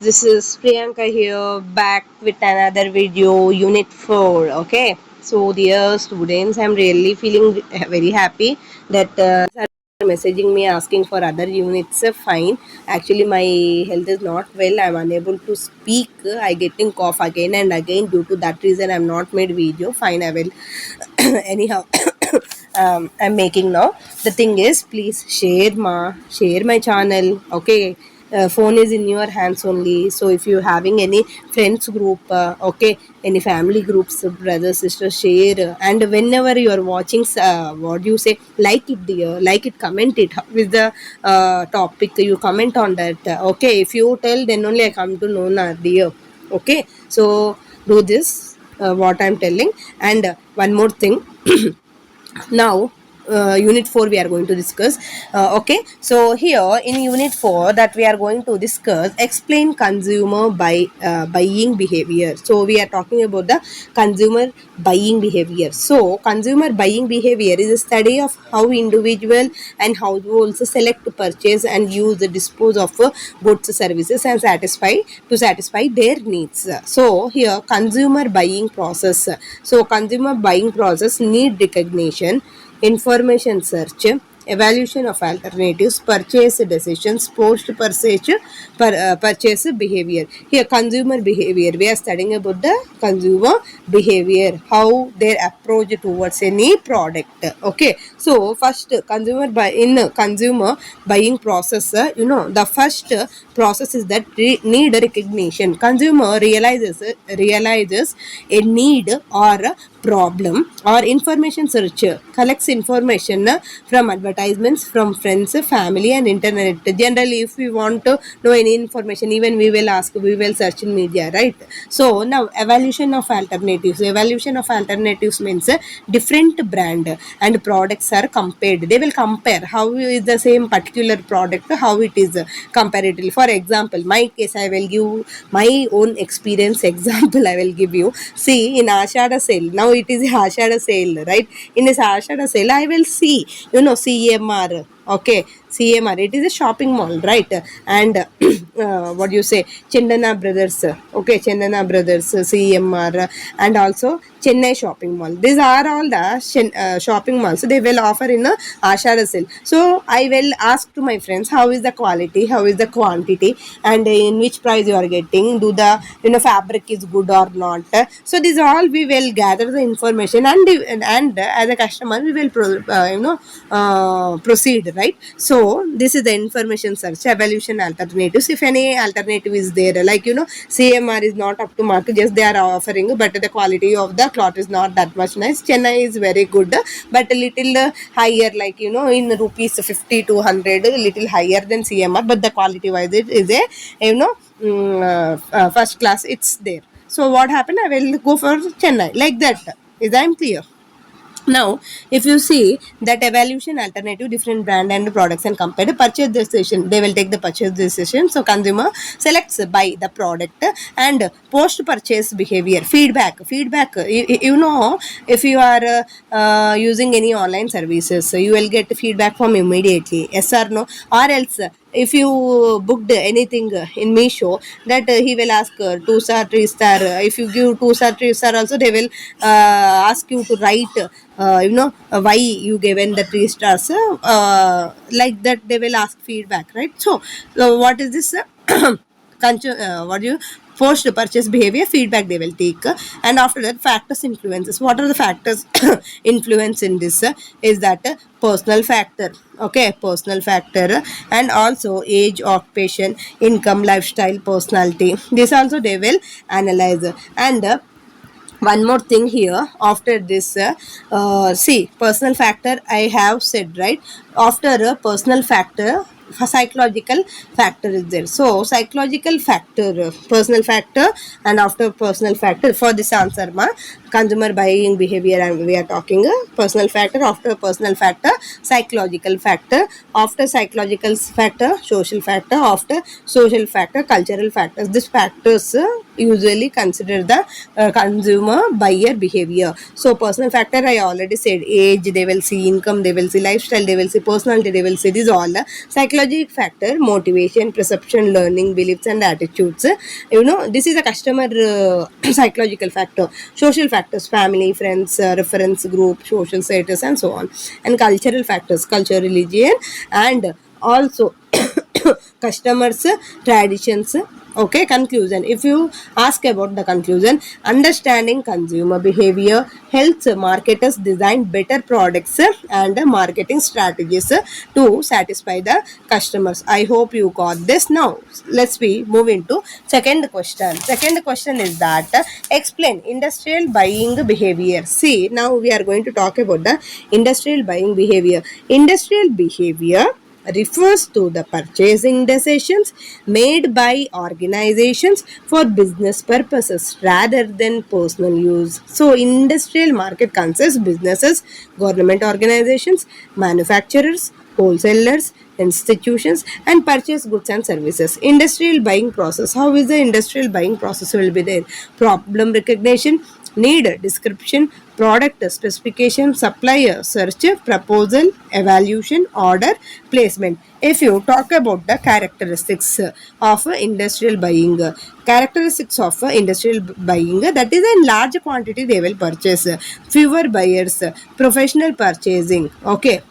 This is Priyanka here, back with another video, Unit 4. Okay, so dear students, I'm really feeling very happy that are messaging me asking for other units. Fine, actually, my health is not well. I'm unable to speak. I getting cough again and again. Due to that reason, I'm not made video. Fine, I will. Anyhow. I'm making now. The thing is, please share my channel. Okay, phone is in your hands only. So if you having any friends group, okay, any family groups, brothers, sisters, share. And whenever you are watching, what do you say? Like it, dear. Like it, comment it with the topic. You comment on that. Okay, if you tell, then only I come to know, na, dear. Okay, so do this. What I'm telling, and one more thing. Now unit 4 we are going to discuss. Okay, so here in unit 4 that we are going to discuss, explain consumer buying behavior. So we are talking about the consumer buying behavior. So consumer buying behavior is a study of how individual and households select to purchase and use the dispose of goods, services, and satisfy their needs. So here consumer buying process. So consumer buying process need recognition, information search, evaluation of alternatives, purchase decisions, purchase behavior. Here consumer behavior, we are studying about the consumer behavior, how their approach towards any product. Okay, so first consumer buying process, the first process is that need recognition. Consumer realizes a need or a problem or information search, collects information from advertisements, from friends, family, and internet. Generally, if we want to know any information, even we will search in media, right? So now evaluation of alternatives means different brand and products are compared. They will compare how is the same particular product, how it is comparatively. For example, my case, I will give my own experience example. I will give you. See, in Ashada sale, now it is Ashada sale, right? In this Ashada sale, I will see, CMR. Okay, CMR. It is a shopping mall, right? And what do you say? Chendana Brothers. Okay, Chendana Brothers, CMR, and also Chennai shopping mall. These are all the shopping malls. So they will offer in a Ashada sale. So I will ask to my friends, how is the quality, how is the quantity, and in which price you are getting. Do the fabric is good or not? So these all we will gather the information, and as a customer we will proceed, right? So this is the information search, evaluation alternatives. If any alternative is there, like CMR is not up to mark, just they are offering, but the quality of the cloth is not that much nice. Chennai is very good, but a little higher, like in rupees 50 to 100, a little higher than CMR, but the quality wise it is a first class, it's there. So what happened, I will go for Chennai, like that. Is I'm clear? Now, if you see that evaluation alternative, different brand and products, and compare the purchase decision, they will take the purchase decision. So consumer selects buy the product, and post purchase behavior, feedback. If you are using any online services, so you will get feedback from immediately, yes or no, or else if you booked anything in Meesho, that he will ask 2 star, 3 star. If you give 2 star, 3 star, also they will ask you to write, why you given the 3 stars. Like that, they will ask feedback, right? So, what is this? What do you post purchase behavior feedback they will take, and after that factors influences. What are the factors influence in this? Is that personal factor, okay, personal factor, and also age, occupation, income, lifestyle, personality. This also they will analyze. And one more thing here, after this, see, personal factor I have said, right? After a personal factor, a psychological factor is there. So psychological factor, personal factor, and after personal factor, for this answer ma, consumer buying behavior, and we are talking personal factor, after personal factor psychological factor, after psychological factor social factor, after social factor cultural factors. These factors usually consider the consumer buyer behavior. So personal factor I already said, age they will see, income they will see, lifestyle they will see, personality they will see. These all the psychological factor, motivation, perception, learning, beliefs and attitudes. This is a customer psychological factor. Social factors, family, friends, reference group, social status and so on. And cultural factors, culture, religion and also customers, traditions. Okay, conclusion. If you ask about the conclusion, understanding consumer behavior helps marketers design better products and marketing strategies to satisfy the customers. I hope you got this. Now let's be move into second question. Second question is that explain industrial buying behavior. See, now we are going to talk about the industrial buying behavior. Industrial behavior refers to the purchasing decisions made by organizations for business purposes rather than personal use. So, industrial market consists businesses, government organizations, manufacturers, wholesalers, institutions and purchase goods and services. Industrial buying process. How is the industrial buying process will be there? Problem recognition, need description, product specification, supplier search, proposal, evaluation, order, placement. If you talk about the characteristics of industrial buying, characteristics of industrial buying, that is in large quantity they will purchase, fewer buyers, professional purchasing. Okay,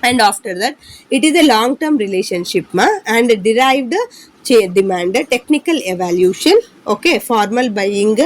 and after that it is a long term relationship and derived demand, technical evaluation. Okay, formal buying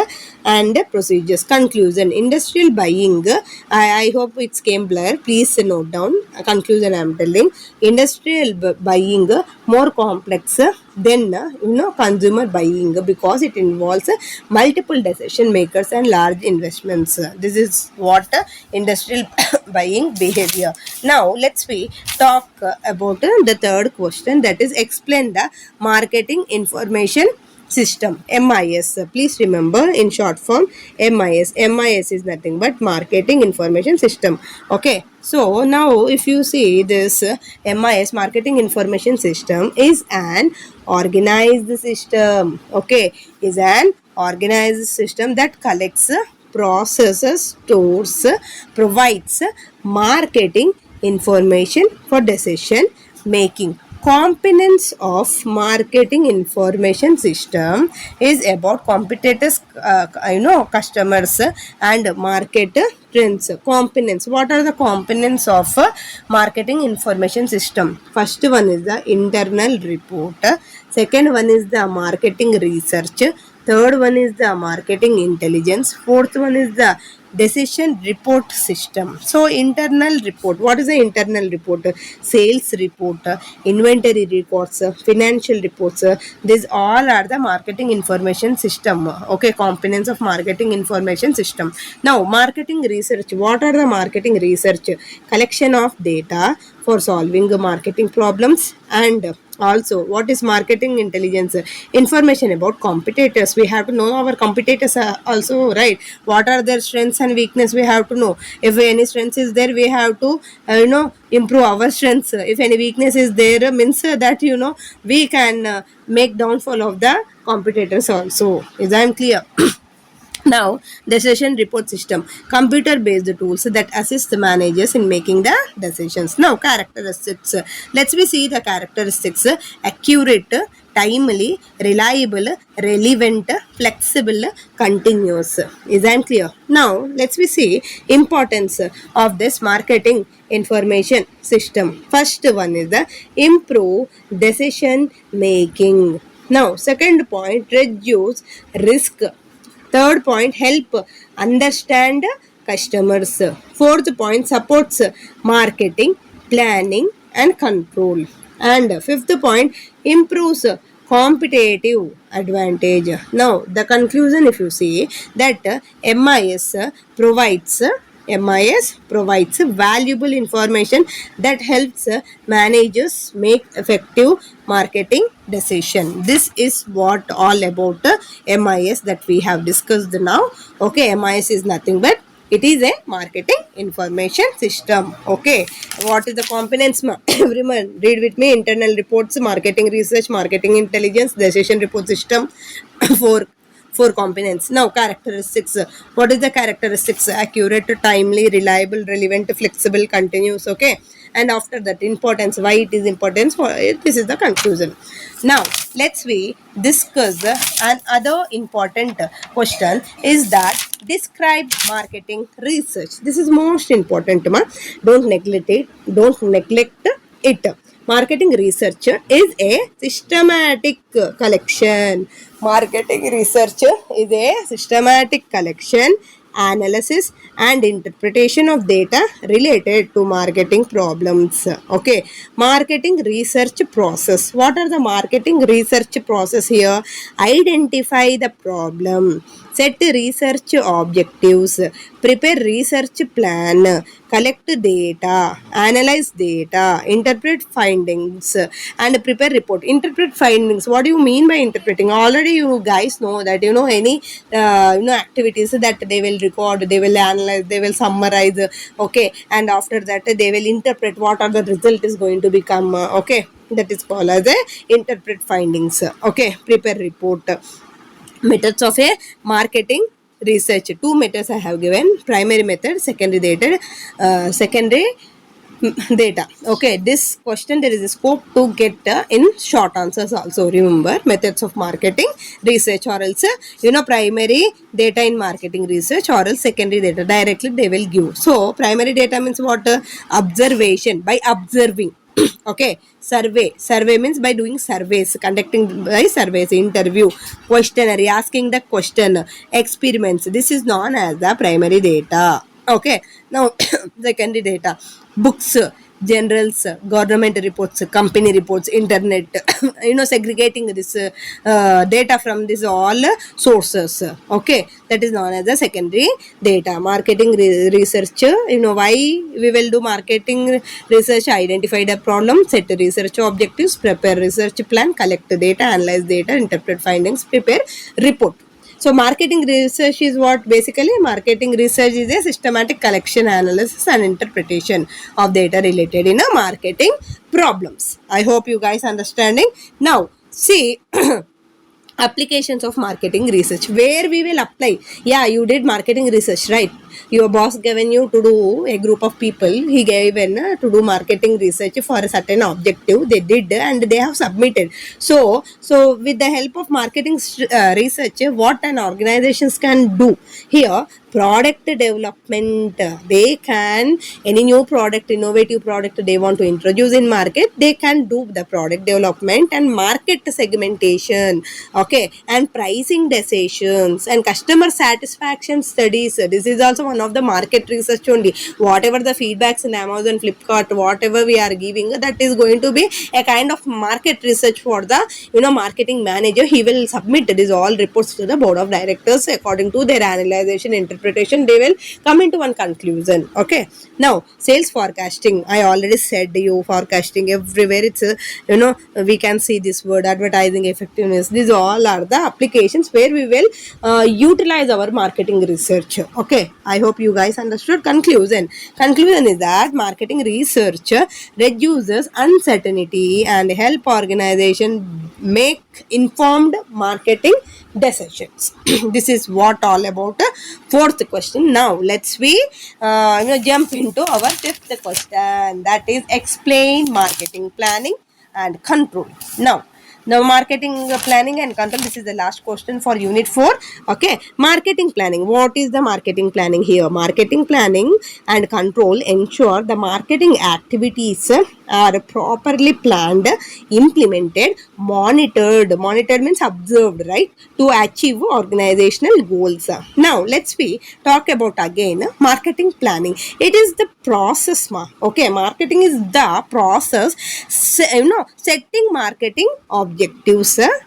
and procedures. Conclusion, industrial buying, I hope it's came blur, please note down. Conclusion I am telling, industrial buying more complex than consumer buying because it involves multiple decision makers and large investments. This is what industrial buying behavior. Now let's we talk about the third question, that is explain the marketing information system, MIS. Please remember in short form MIS. MIS is nothing but marketing information system. Okay, so now if you see this MIS, marketing information system, is an organized system. Okay, is an organized system that collects, processes, stores, provides marketing information for decision making. Components of marketing information system is about competitors, customers and market trends. Components, what are the components of marketing information system? First one is the internal report, second one is the marketing research, third one is the marketing intelligence, fourth one is the decision report system. So internal report, what is the internal report? Sales report, inventory reports, financial reports, these all are the marketing information system. Okay, components of marketing information system. Now marketing research, what are the marketing research? Collection of data for solving marketing problems. And also what is marketing intelligence? Information about competitors, we have to know our competitors also, right? What are their strengths and weakness, we have to know. If any strengths is there, we have to improve our strengths. If any weakness is there, means that we can make downfall of the competitors also. Is that clear? Now, decision report system, computer based tools that assist the managers in making the decisions. Now, characteristics. Let's we see the characteristics: accurate, timely, reliable, relevant, flexible, continuous. Is that clear? Now, let's we see importance of this marketing information system. First one is the improve decision making. Now, second point, reduce risk. Third point, help understand customers. Fourth point, supports marketing, planning and control. And fifth point, improves competitive advantage. Now, the conclusion, if you see that provides MIS provides valuable information that helps managers make effective marketing decision. This is what all about MIS that we have discussed now. Okay, MIS is nothing but it is a marketing information system. Okay, what is the components? Everyone read with me: internal reports, marketing research, marketing intelligence, decision report system. 4 4 components. Now characteristics. What is the characteristics? Accurate, timely, reliable, relevant, flexible, continuous. Okay, and after that importance, why it is important for it. This is the conclusion. Now let's we discuss another important question is that describe marketing research. This is most important, ma. Don't neglect it. Don't neglect it. Marketing research is a systematic collection. Marketing research is a systematic collection, analysis and interpretation of data related to marketing problems. Okay, marketing research process. What are the marketing research process here? Identify the problem, set research objectives, prepare research plan, collect data, analyze data, interpret findings, and prepare report. Interpret findings. What do you mean by interpreting? Already you guys know that any activities that they will record, they will analyze, they will summarize. Okay, and after that they will interpret what are the result is going to become. Okay, that is called as a interpret findings. Okay, prepare report. Methods of a marketing research. Two methods I have given: primary method, secondary data. Okay, this question there is a scope to get in short answers also. Remember methods of marketing research, or else primary data in marketing research, or else secondary data directly they will give. So primary data means what? Observation, by observing. Okay, survey means by doing surveys, conducting by surveys, interview, questionnaire, asking the question, experiments. This is known as the primary data. Okay, now secondary data: books, generals, government reports, company reports, internet. Segregating this data from this all sources. Okay, that is known as the secondary data. Marketing research. Why we will do marketing research? Identify the problem, set research objectives, prepare research plan, collect data, analyze data, interpret findings, prepare report. So marketing research is what? Basically marketing research is a systematic collection, analysis and interpretation of data related in a marketing problems. I hope you guys understanding. Now see applications of marketing research, where we will apply. Yeah, you did marketing research, right? Your boss given you to do, a group of people he given to do marketing research for a certain objective. They did and they have submitted. So with the help of marketing research, what an organizations can do here: product development. They can, any new product, innovative product they want to introduce in market, they can do the product development and market segmentation. Okay, and pricing decisions and customer satisfaction studies. This is also one of the market research only. Whatever the feedbacks in Amazon, Flipkart, whatever we are giving, that is going to be a kind of market research for the marketing manager. He will submit these all reports to the board of directors. According to their analyzation, interpretation, they will come into one conclusion. Okay, now sales forecasting. I already said you, forecasting everywhere. It's we can see this word, advertising effectiveness. These all are the applications where we will utilize our marketing research. Okay, I hope you guys understood. Conclusion is that marketing research reduces uncertainty and help organization make informed marketing decisions. This is what all about fourth question. Now let's we jump into our fifth question, that is explain marketing planning and control. Now marketing planning and control, this is the last question for unit 4. Okay, marketing planning. What is the marketing planning here? Marketing planning and control ensure the marketing activities are properly planned, implemented, monitored means observed, right, to achieve organizational goals. Now let's we talk about again marketing planning. It is the process, okay, marketing is the process, setting marketing objectives.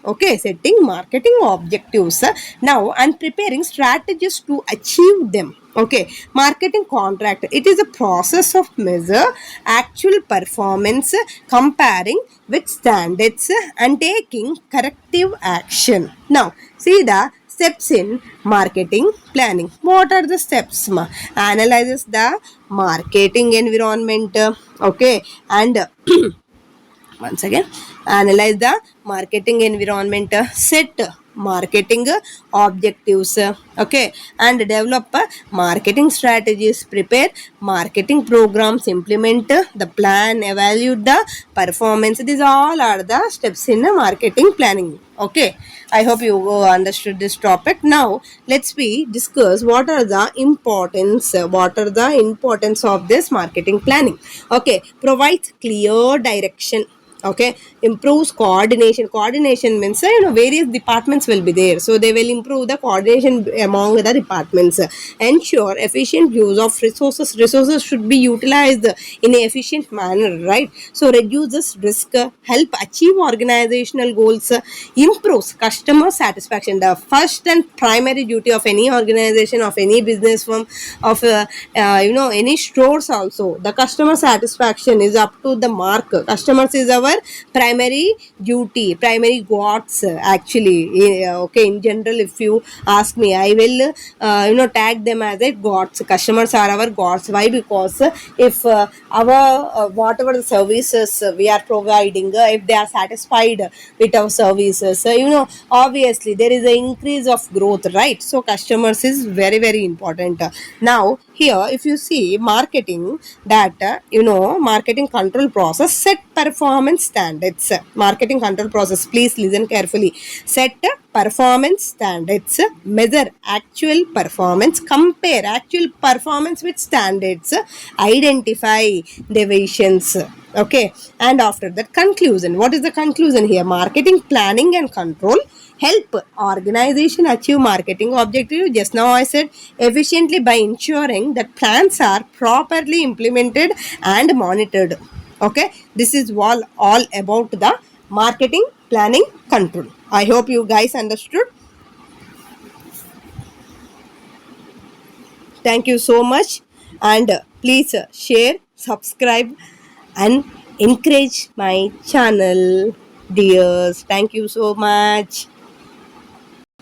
Okay, setting marketing objectives now and preparing strategies to achieve them. Okay, marketing contract. It is a process of measure actual performance, comparing with standards and taking corrective action. Now, see the steps in marketing planning. What are the steps? Analyzes the marketing environment. Okay, and once again analyze the marketing environment, set marketing objectives, okay, and develop marketing strategies, prepare marketing programs, implement the plan, evaluate the performance. These all are the steps in marketing planning. Okay, I hope you understood this topic. Now let's we discuss what are the importance of this marketing planning. Okay, provides clear direction. Okay, improves coordination means various departments will be there, so they will improve the coordination among the departments. Ensure efficient use of resources should be utilized in an efficient manner, right? So reduces risk, help achieve organizational goals, improves customer satisfaction. The first and primary duty of any organization, of any business firm, of any stores also, the customer satisfaction is up to the mark. Customers is our primary duty, primary gods, actually. Okay, in general, if you ask me, I will tag them as a gods. Customers are our gods. Why? Because if our whatever the services we are providing, if they are satisfied with our services, obviously there is an increase of growth, right? So customers is very very important. Now here, if you see marketing, that marketing control process, set performance standards. Marketing control process, please listen carefully. Set performance standards, measure actual performance, compare actual performance with standards, identify deviations. Okay, and after that, conclusion. What is the conclusion here? Marketing planning and control help organization achieve marketing objective, just now I said, efficiently by ensuring that plans are properly implemented and monitored. Okay, this is all about the marketing planning control. I hope you guys understood. Thank you so much, and please share, subscribe, and encourage my channel, dears. Thank you so much.